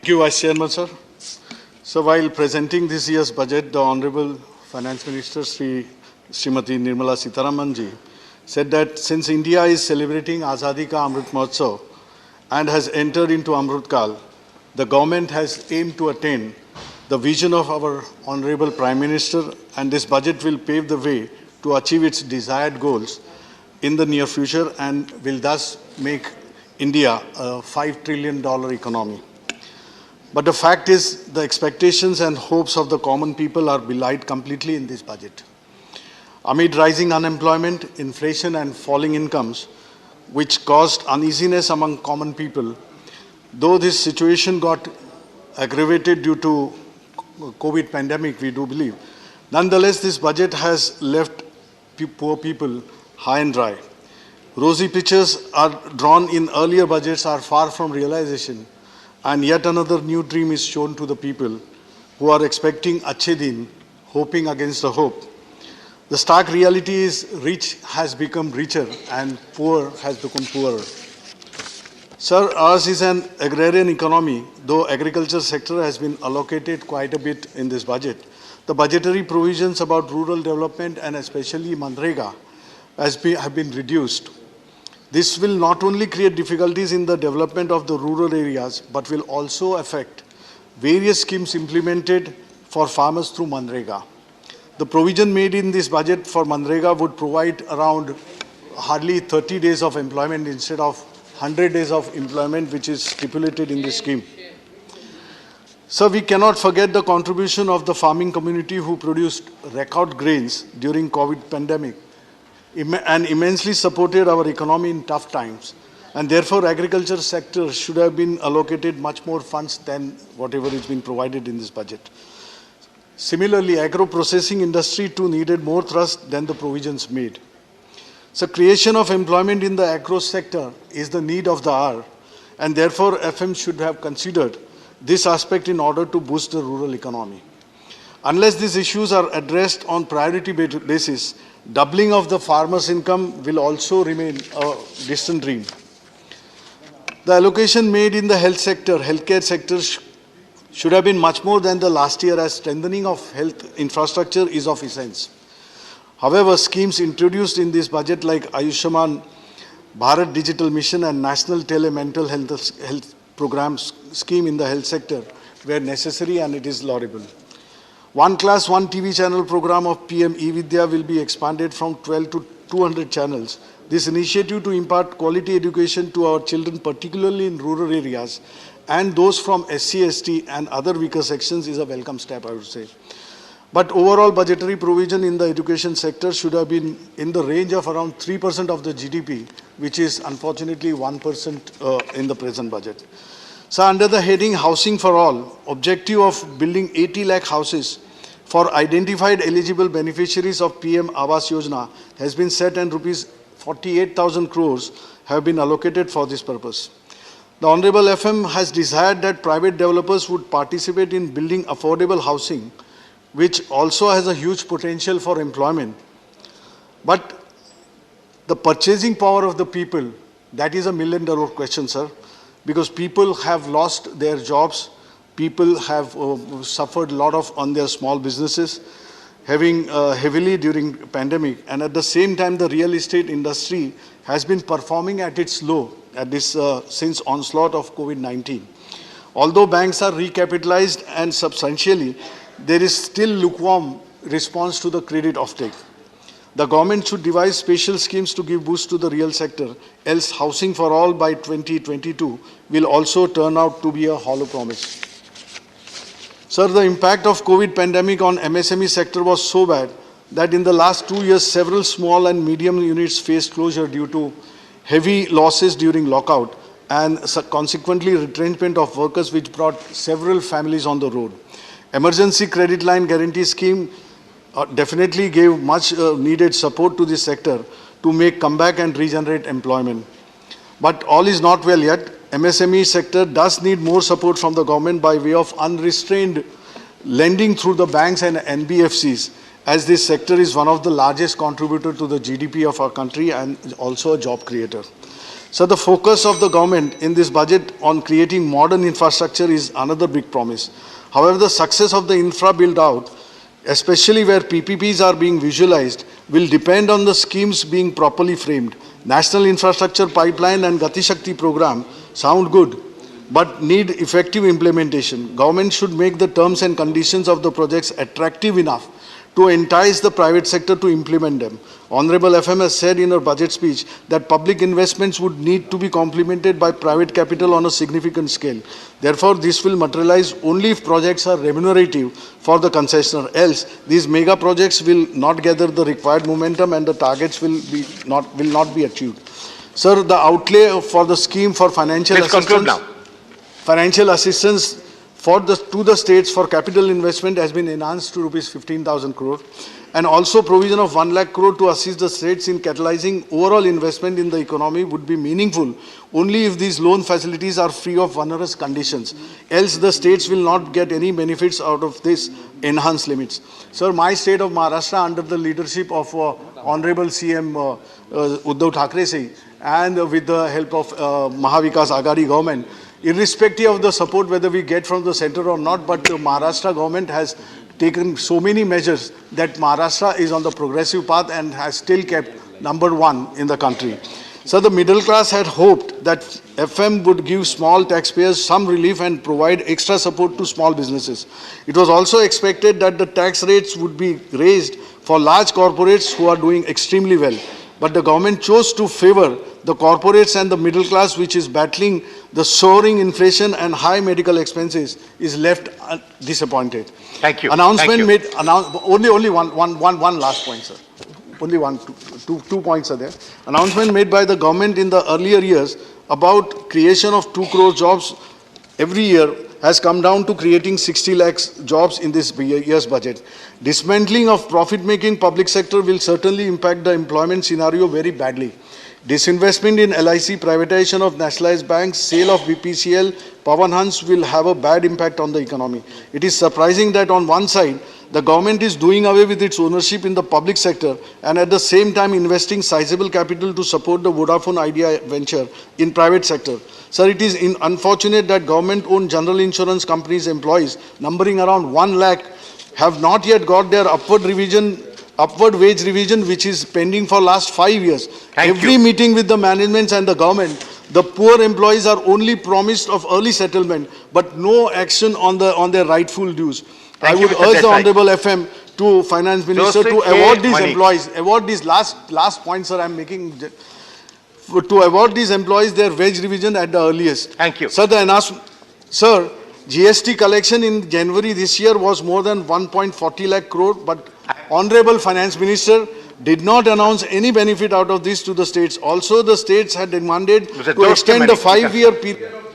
Thank you, Vice Chairman, sir. So while presenting this year's budget, the Honorable Finance Minister, Srimati Nirmala Sitharaman ji, said that since India is celebrating Azadi Ka Amrit Mahotsav and has entered into Amrit Kal, the government has aimed to attain the vision of our Honorable Prime Minister, and this budget will pave the way to achieve its desired goals in the near future and will thus make India a $5 trillion economy. But the fact is, the expectations and hopes of the common people are belied completely in this budget. Amid rising unemployment, inflation and falling incomes, which caused uneasiness among common people, though this situation got aggravated due to COVID pandemic, we do believe, nonetheless, this budget has left poor people high and dry. Rosy pictures are drawn in earlier budgets are far from realization, and yet another new dream is shown to the people who are expecting Achhe Din, hoping against the hope. The stark reality is rich has become richer and poor has become poorer. Sir, ours is an agrarian economy, though agriculture sector has been allocated quite a bit in this budget. The budgetary provisions about rural development and especially Manrega have been reduced. This will not only create difficulties in the development of the rural areas, but will also affect various schemes implemented for farmers through Manrega. The provision made in this budget for Manrega would provide around hardly 30 days of employment instead of 100 days of employment, which is stipulated in this scheme. So we cannot forget the contribution of the farming community who produced record grains during COVID pandemic and immensely supported our economy in tough times. And therefore, agriculture sector should have been allocated much more funds than whatever is being provided in this budget. Similarly, agro-processing industry too needed more thrust than the provisions made. So creation of employment in the agro sector is the need of the hour, and therefore FM should have considered this aspect in order to boost the rural economy. Unless these issues are addressed on priority basis, doubling of the farmers' income will also remain a distant dream. The allocation made in the healthcare sector should have been much more than the last year, as strengthening of health infrastructure is of essence. However, schemes introduced in this budget like Ayushman Bharat Digital Mission and National Tele-Mental Health Programs scheme in the health sector were necessary, and it is laudable. One Class, One TV channel program of PM E-Vidya will be expanded from 12 to 200 channels. This initiative to impart quality education to our children, particularly in rural areas, and those from SC, ST and other weaker sections is a welcome step, I would say. But overall budgetary provision in the education sector should have been in the range of around 3% of the GDP, which is unfortunately 1% in the present budget. So under the heading Housing for All, objective of building 80 lakh houses for identified eligible beneficiaries of PM Awas Yojana has been set, and rupees 48,000 crores have been allocated for this purpose. The Honorable FM has desired that private developers would participate in building affordable housing, which also has a huge potential for employment. But the purchasing power of the people, that is a million-dollar question, sir, because people have lost their jobs, people have suffered a lot on their small businesses, having heavily during pandemic, and at the same time the real estate industry has been performing at its low at this since onslaught of COVID-19. Although banks are recapitalized and substantially, there is still lukewarm response to the credit offtake. The government should devise special schemes to give boost to the real sector, else housing for all by 2022 will also turn out to be a hollow promise. Sir, the impact of COVID pandemic on MSME sector was so bad that in the last 2 years, several small and medium units faced closure due to heavy losses during lockout and consequently retrenchment of workers, which brought several families on the road. Emergency credit line guarantee scheme definitely gave much needed support to this sector to make comeback and regenerate employment. But all is not well yet. MSME sector does need more support from the government by way of unrestrained lending through the banks and NBFCs, as this sector is one of the largest contributor to the GDP of our country and also a job creator. So the focus of the government in this budget on creating modern infrastructure is another big promise. However, the success of the infra build out, especially where PPPs are being visualized, will depend on the schemes being properly framed. National Infrastructure Pipeline and Gati Shakti program sound good, but need effective implementation. Government should make the terms and conditions of the projects attractive enough to entice the private sector to implement them. Honorable FM has said in her budget speech that public investments would need to be complemented by private capital on a significant scale. Therefore, this will materialize only if projects are remunerative for the concessionaire. Else, these mega projects will not gather the required momentum and the targets will not be achieved. Sir, the outlay for the scheme for financial assistance to the states for capital investment has been enhanced to rupees 15,000 crore, and also provision of 1 lakh crore to assist the states in catalyzing overall investment in the economy would be meaningful only if these loan facilities are free of onerous conditions. Else the states will not get any benefits out of this enhanced limits. Sir, my state of Maharashtra, under the leadership of Honorable CM Uddhav Thackeray and with the help of Mahavikas Aghadi government, irrespective of the support whether we get from the center or not, but the Maharashtra government has taken so many measures that Maharashtra is on the progressive path and has still kept #1 in the country. So the middle class had hoped that FM would give small taxpayers some relief and provide extra support to small businesses. It was also expected that the tax rates would be raised for large corporates who are doing extremely well. But the government chose to favor the corporates, and the middle class, which is battling the soaring inflation and high medical expenses, is left disappointed. Thank you. Announcement made, only one last point, sir. Only two points are there. Announcement made by the government in the earlier years about creation of 2 crore jobs every year has come down to creating 60 lakhs jobs in this year's budget. Dismantling of profit-making public sector will certainly impact the employment scenario very badly. Disinvestment in LIC, privatization of nationalized banks, sale of BPCL, Pawan Hans will have a bad impact on the economy. It is surprising that on one side, the government is doing away with its ownership in the public sector and at the same time investing sizable capital to support the Vodafone Idea venture in private sector. Sir, it is unfortunate that government-owned general insurance companies' employees, numbering around 1 lakh, have not yet got their upward wage revision, which is pending for last 5 years. Every meeting with the management and the government, the poor employees are only promised of early settlement, but no action on their rightful dues. I would urge the Honorable FM to Finance Minister to award these employees, last point, sir, I'm making, to award these employees their wage revision at the earliest. Thank you. Sir, GST collection in January this year was more than 1.40 lakh crore, but Honorable Finance Minister did not announce any benefit out of this to the states. Also, the states had demanded to extend the 5-year period of